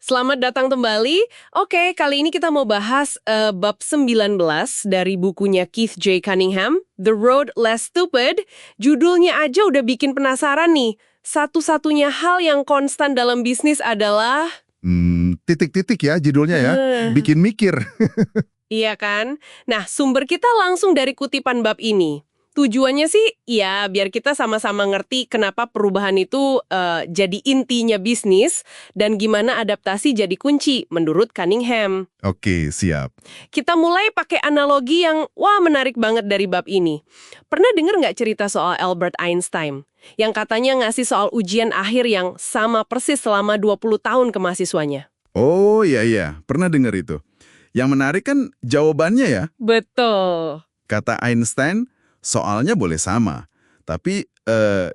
Selamat datang kembali. Oke, kali ini kita mau bahas bab 19 dari bukunya Keith J. Cunningham, The Road Less Stupid. Judulnya aja udah bikin penasaran nih. Satu-satunya hal yang konstan dalam bisnis adalah... Titik-titik ya judulnya ya, bikin mikir. Iya kan? Nah, sumber kita langsung dari kutipan bab ini. Tujuannya sih, ya biar kita sama-sama ngerti kenapa perubahan itu jadi intinya bisnis dan gimana adaptasi jadi kunci menurut Cunningham. Oke, siap. Kita mulai pakai analogi yang, wah menarik banget dari bab ini. Pernah dengar nggak cerita soal Albert Einstein? Yang katanya ngasih soal ujian akhir yang sama persis selama 20 tahun ke mahasiswanya. Oh iya, pernah dengar itu. Yang menarik kan jawabannya ya. Betul. Kata Einstein, soalnya boleh sama, tapi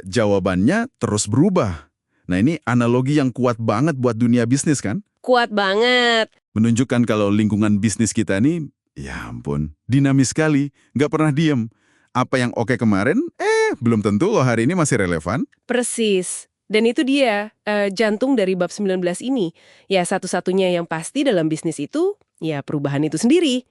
jawabannya terus berubah. Nah ini analogi yang kuat banget buat dunia bisnis kan? Kuat banget. Menunjukkan kalau lingkungan bisnis kita ini, ya ampun, dinamis sekali, nggak pernah diem. Apa yang oke kemarin, belum tentu loh hari ini masih relevan. Persis. Dan itu dia, jantung dari bab 19 ini. Ya satu-satunya yang pasti dalam bisnis itu, ya perubahan itu sendiri.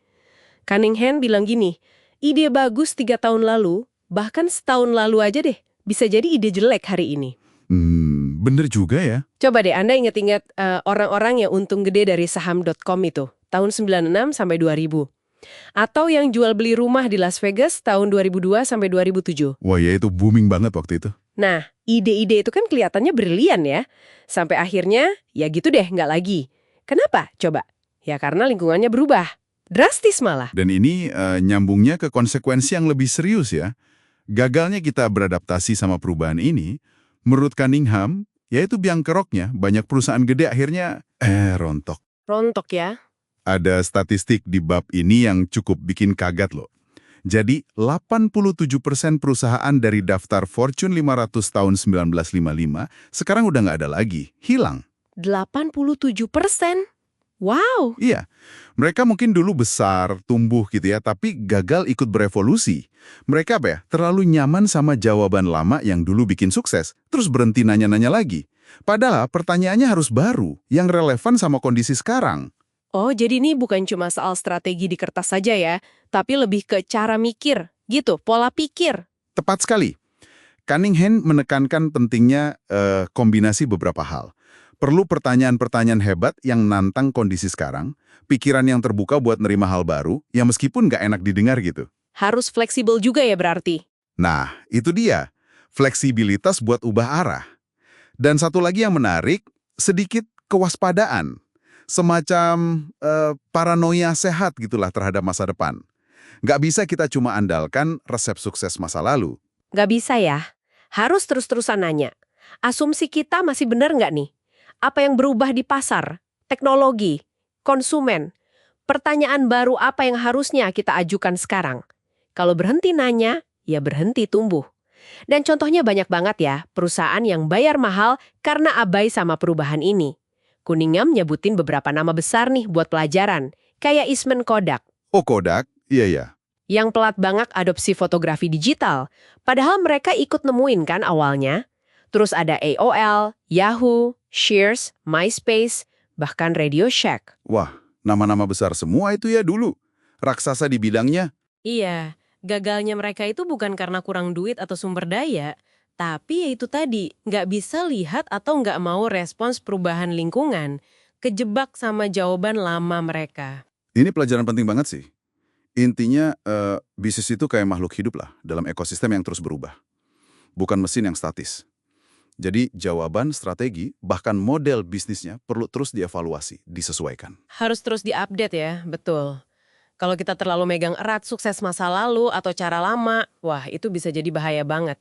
Cunningham bilang gini, ide bagus 3 tahun lalu, bahkan setahun lalu aja deh, bisa jadi ide jelek hari ini. Bener juga ya. Coba deh Anda ingat-ingat orang-orang yang untung gede dari saham.com itu, tahun 96 sampai 2000. Atau yang jual beli rumah di Las Vegas tahun 2002 sampai 2007. Wah ya itu booming banget waktu itu. Nah, ide-ide itu kan kelihatannya brilian ya. Sampai akhirnya, ya gitu deh, nggak lagi. Kenapa? Coba. Ya karena lingkungannya berubah. Drastis malah. Dan ini nyambungnya ke konsekuensi yang lebih serius ya. Gagalnya kita beradaptasi sama perubahan ini, menurut Cunningham, yaitu biang keroknya, banyak perusahaan gede akhirnya, rontok. Rontok ya. Ada statistik di bab ini yang cukup bikin kaget loh. Jadi, 87% perusahaan dari daftar Fortune 500 tahun 1955 sekarang udah nggak ada lagi, hilang. 87%? Wow! Iya, mereka mungkin dulu besar, tumbuh gitu ya, tapi gagal ikut berevolusi. Mereka apa ya, terlalu nyaman sama jawaban lama yang dulu bikin sukses, terus berhenti nanya-nanya lagi. Padahal pertanyaannya harus baru, yang relevan sama kondisi sekarang. Oh, jadi ini bukan cuma soal strategi di kertas saja ya, tapi lebih ke cara mikir, gitu, pola pikir. Tepat sekali. Cunningham menekankan pentingnya kombinasi beberapa hal. Perlu pertanyaan-pertanyaan hebat yang nantang kondisi sekarang, pikiran yang terbuka buat nerima hal baru, yang meskipun nggak enak didengar gitu. Harus fleksibel juga ya berarti? Nah, itu dia. Fleksibilitas buat ubah arah. Dan satu lagi yang menarik, sedikit kewaspadaan. Semacam paranoia sehat gitulah terhadap masa depan. Nggak bisa kita cuma andalkan resep sukses masa lalu. Nggak bisa ya? Harus terus-terusan nanya. Asumsi kita masih benar nggak nih? Apa yang berubah di pasar, teknologi, konsumen? Pertanyaan baru apa yang harusnya kita ajukan sekarang? Kalau berhenti nanya, ya berhenti tumbuh. Dan contohnya banyak banget ya, perusahaan yang bayar mahal karena abai sama perubahan ini. Cunningham nyebutin beberapa nama besar nih buat pelajaran, kayak Eastman Kodak. Oh Kodak? Iya. Yang pelat banget adopsi fotografi digital. Padahal mereka ikut nemuin kan awalnya. Terus ada AOL, Yahoo, Shears, MySpace, bahkan Radio Shack. Wah, nama-nama besar semua itu ya dulu. Raksasa di bidangnya. Iya, gagalnya mereka itu bukan karena kurang duit atau sumber daya, tapi ya itu tadi, nggak bisa lihat atau nggak mau respons perubahan lingkungan, kejebak sama jawaban lama mereka. Ini pelajaran penting banget sih. Intinya, bisnis itu kayak makhluk hidup lah, dalam ekosistem yang terus berubah. Bukan mesin yang statis. Jadi jawaban, strategi, bahkan model bisnisnya perlu terus dievaluasi, disesuaikan. Harus terus diupdate ya, betul. Kalau kita terlalu megang erat sukses masa lalu atau cara lama, wah itu bisa jadi bahaya banget.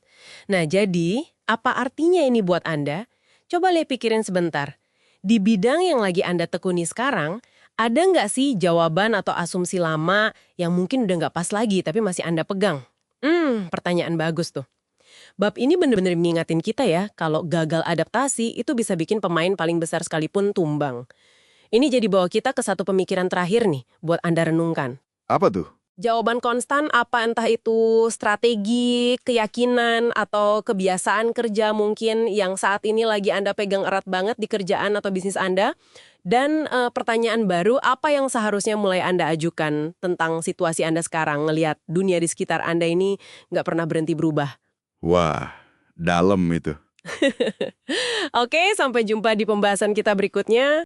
Nah jadi, apa artinya ini buat Anda? Coba lihat pikirin sebentar. Di bidang yang lagi Anda tekuni sekarang, ada nggak sih jawaban atau asumsi lama yang mungkin udah nggak pas lagi tapi masih Anda pegang? Pertanyaan bagus tuh. Bab ini benar-benar mengingatin kita ya, kalau gagal adaptasi itu bisa bikin pemain paling besar sekalipun tumbang. Ini jadi bawa kita ke satu pemikiran terakhir nih, buat Anda renungkan. Apa tuh? Jawaban konstan apa entah itu strategi, keyakinan, atau kebiasaan kerja mungkin yang saat ini lagi Anda pegang erat banget di kerjaan atau bisnis Anda, Dan pertanyaan baru, apa yang seharusnya mulai Anda ajukan tentang situasi Anda sekarang, ngelihat dunia di sekitar Anda ini nggak pernah berhenti berubah? Wah, dalam itu. Oke, sampai jumpa di pembahasan kita berikutnya.